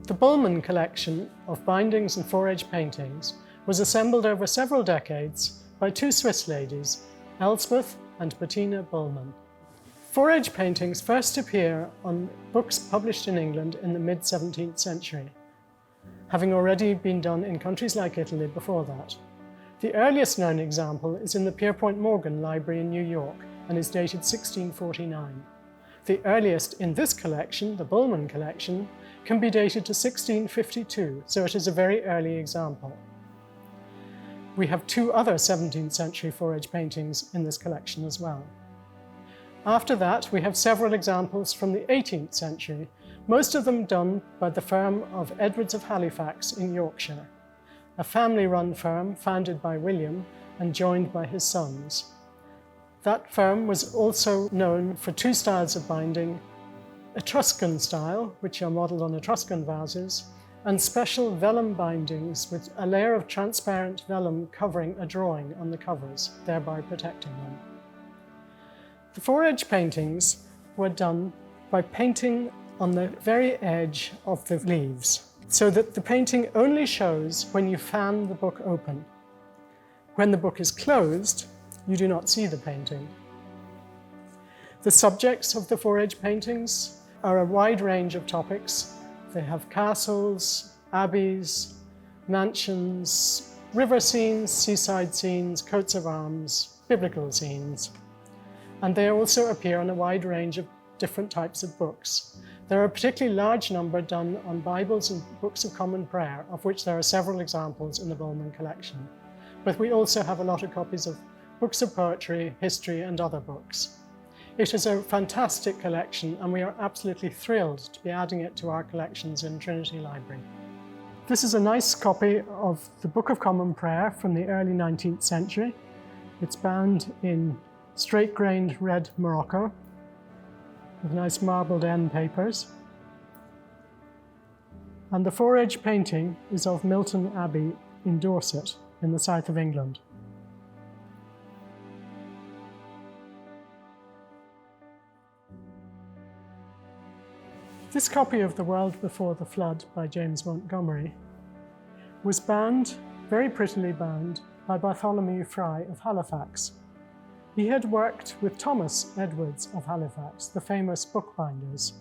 The Bollmann Collection of bindings and fore-edge paintings was assembled over several decades by two Swiss ladies, Elspeth and Bettina Bollmann. Fore-edge paintings first appear on books published in England in the mid-17th century, having already been done in countries like Italy before that. The earliest known example is in the Pierpont Morgan Library in New York and is dated 1649. The earliest in this collection, the Bollmann Collection, can be dated to 1652, so it is a very early example. We have two other 17th century fore-edge paintings in this collection as well. After that, we have several examples from the 18th century, most of them done by the firm of Edwards of Halifax in Yorkshire, a family-run firm founded by William and joined by his sons. That firm was also known for two styles of binding: Etruscan style, which are modelled on Etruscan vases, and special vellum bindings with a layer of transparent vellum covering a drawing on the covers, thereby protecting them. The fore-edge paintings were done by painting on the very edge of the leaves, so that the painting only shows when you fan the book open. When the book is closed, you do not see the painting. The subjects of the fore-edge paintings are a wide range of topics. They have castles, abbeys, mansions, river scenes, seaside scenes, coats of arms, biblical scenes. And they also appear on a wide range of different types of books. There are a particularly large number done on Bibles and books of common prayer, of which there are several examples in the Bollmann Collection. But we also have a lot of copies of books of poetry, history, and other books. It is a fantastic collection, and we are absolutely thrilled to be adding it to our collections in Trinity Library. This is a nice copy of the Book of Common Prayer from the early 19th century. It's bound in straight-grained red Morocco with nice marbled end papers. And the fore-edge painting is of Milton Abbey in Dorset in the south of England. This copy of The World Before the Flood by James Montgomery was bound, very prettily bound, by Bartholomew Fry of Halifax. He had worked with Thomas Edwards of Halifax, the famous bookbinders.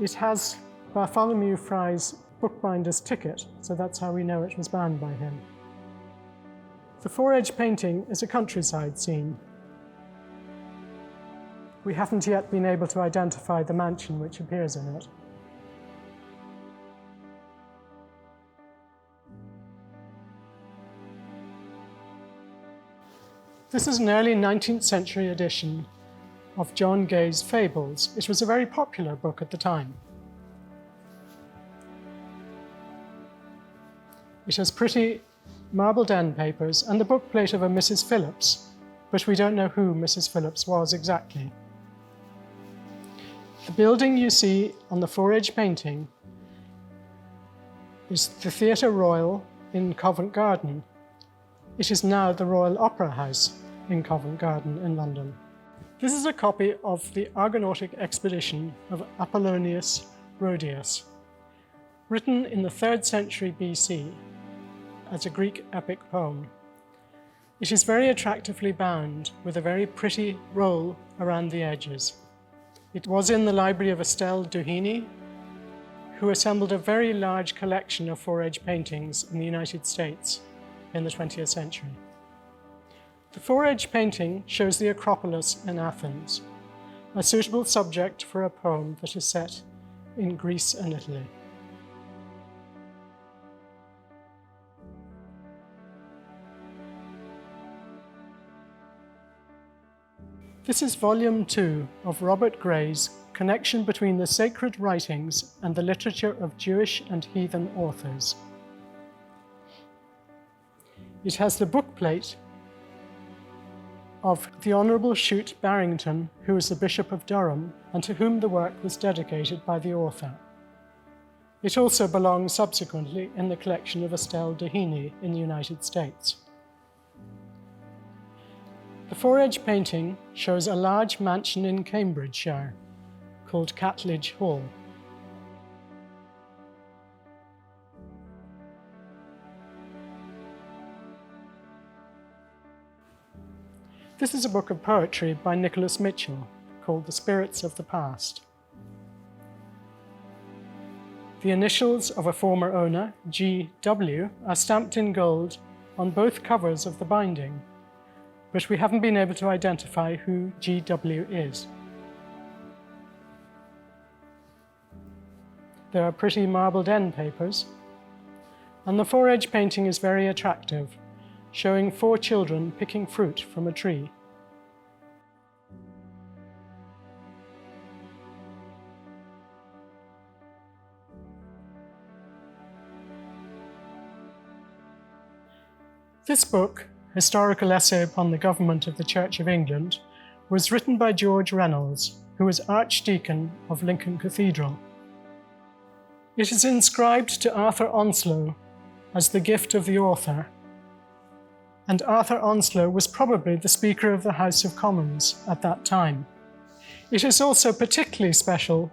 It has Bartholomew Fry's bookbinder's ticket, so that's how we know it was bound by him. The fore-edge painting is a countryside scene. We haven't yet been able to identify the mansion which appears in it. This is an early 19th century edition of John Gay's Fables. It was a very popular book at the time. It has pretty marbled end papers and the bookplate of a Mrs. Phillips, but we don't know who Mrs. Phillips was exactly. The building you see on the fore-edge painting is the Theatre Royal in Covent Garden. It is now the Royal Opera House in Covent Garden in London. This is a copy of the Argonautic expedition of Apollonius Rhodius, written in the 3rd century BC as a Greek epic poem. It is very attractively bound with a very pretty roll around the edges. It was in the library of Estelle Duhigny, who assembled a very large collection of fore-edge paintings in the United States in the 20th century. The fore-edge painting shows the Acropolis in Athens, a suitable subject for a poem that is set in Greece and Italy. This is Volume 2 of Robert Gray's Connection between the Sacred Writings and the Literature of Jewish and Heathen Authors. It has the bookplate of the Honourable Chute Barrington, who was the Bishop of Durham and to whom the work was dedicated by the author. It also belongs subsequently in the collection of Estelle Duhigny in the United States. The fore-edge painting shows a large mansion in Cambridgeshire called Catledge Hall. This is a book of poetry by Nicholas Mitchell called The Spirits of the Past. The initials of a former owner, G.W., are stamped in gold on both covers of the binding, but we haven't been able to identify who G.W. is. There are pretty marbled end papers, and the fore-edge painting is very attractive, showing 4 children picking fruit from a tree. This book, Historical Essay upon the Government of the Church of England, was written by George Reynolds, who was Archdeacon of Lincoln Cathedral. It is inscribed to Arthur Onslow as the gift of the author, and Arthur Onslow was probably the Speaker of the House of Commons at that time. It is also particularly special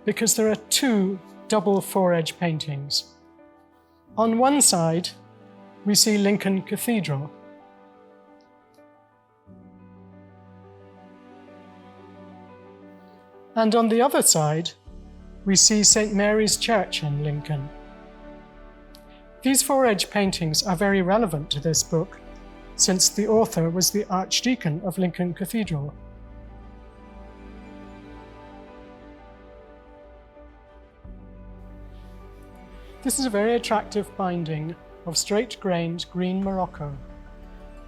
because there are 2 double fore-edge paintings. On one side, we see Lincoln Cathedral. And on the other side, we see St. Mary's Church in Lincoln. These fore-edge paintings are very relevant to this book, since the author was the Archdeacon of Lincoln Cathedral. This is a very attractive binding of straight-grained green Morocco,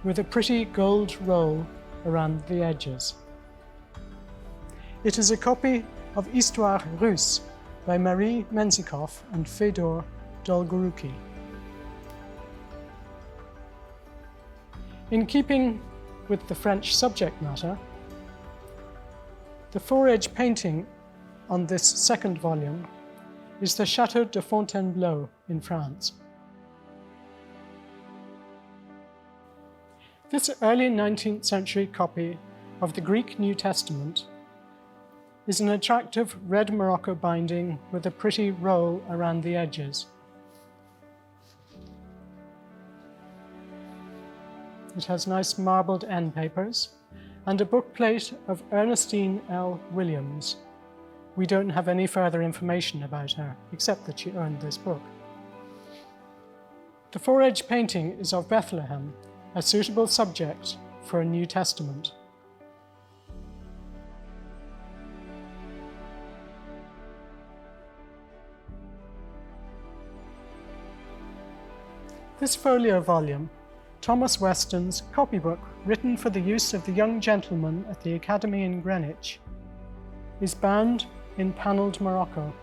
with a pretty gold roll around the edges. It is a copy of Histoire Russe by Marie Menzikoff and Fedor Dolgoruki. In keeping with the French subject matter, the fore-edge painting on this second volume is the Château de Fontainebleau in France. This early 19th century copy of the Greek New Testament is an attractive red Morocco binding with a pretty roll around the edges. It has nice marbled end papers and a bookplate of Ernestine L. Williams. We don't have any further information about her, except that she owned this book. The fore-edge painting is of Bethlehem, a suitable subject for a New Testament. This folio volume, Thomas Weston's copybook written for the use of the young gentlemen at the Academy in Greenwich, is bound in panelled Morocco.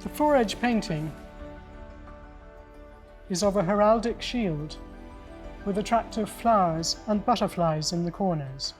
The fore-edge painting is of a heraldic shield with attractive flowers and butterflies in the corners.